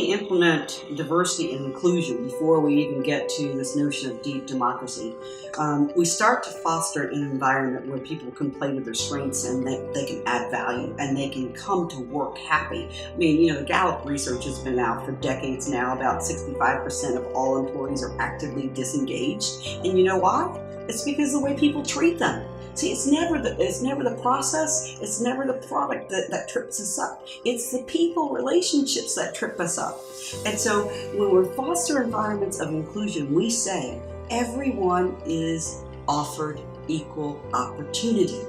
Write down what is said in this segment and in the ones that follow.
we implement diversity and inclusion before we even get to this notion of deep democracy, we start to foster an environment where people can play with their strengths and they can add value and they can come to work happy. I mean, the Gallup research has been out for decades now. About 65% of all employees are actively disengaged. And you know why? It's because of the way people treat them. See, it's never the process, it's never the product that trips us up. It's the people relationships that trip us up. And so when we foster environments of inclusion, we say everyone is offered equal opportunity.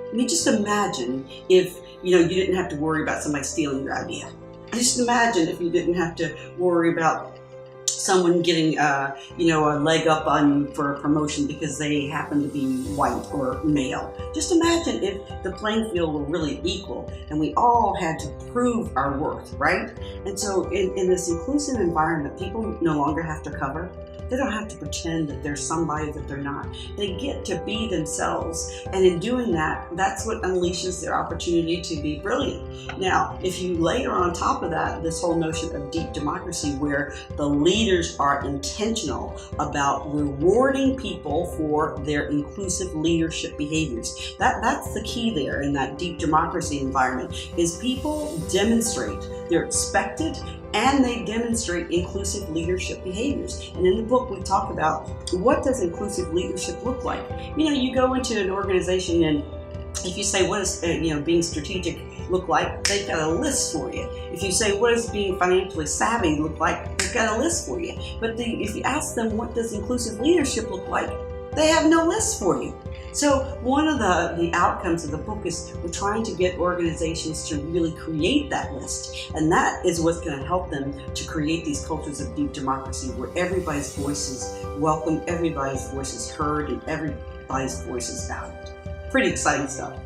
I mean, just imagine if you didn't have to worry about somebody stealing your idea. Just imagine if you didn't have to worry about someone getting a leg up on you for a promotion because they happen to be white or male. Just imagine if the playing field were really equal and we all had to prove our worth, right? And so in this inclusive environment, people no longer have to cover. They don't have to pretend that they're somebody that they're not. They get to be themselves. And in doing that, that's what unleashes their opportunity to be brilliant. Now, if you layer on top of that this whole notion of deep democracy where the leaders are intentional about rewarding people for their inclusive leadership behaviors. That's the key there in that deep democracy environment is people demonstrate they're expected and they demonstrate inclusive leadership behaviors. And in the book, we talk about what does inclusive leadership look like. You go into an organization and if you say, what does being strategic look like, they've got a list for you. If you say, what does being financially savvy look like, they've got a list for you. But if you ask them, what does inclusive leadership look like, they have no list for you. So one of the outcomes of the book is we're trying to get organizations to really create that list. And that is what's going to help them to create these cultures of deep democracy where everybody's voice is welcome, everybody's voice is heard, and everybody's voice is valued. Pretty exciting stuff.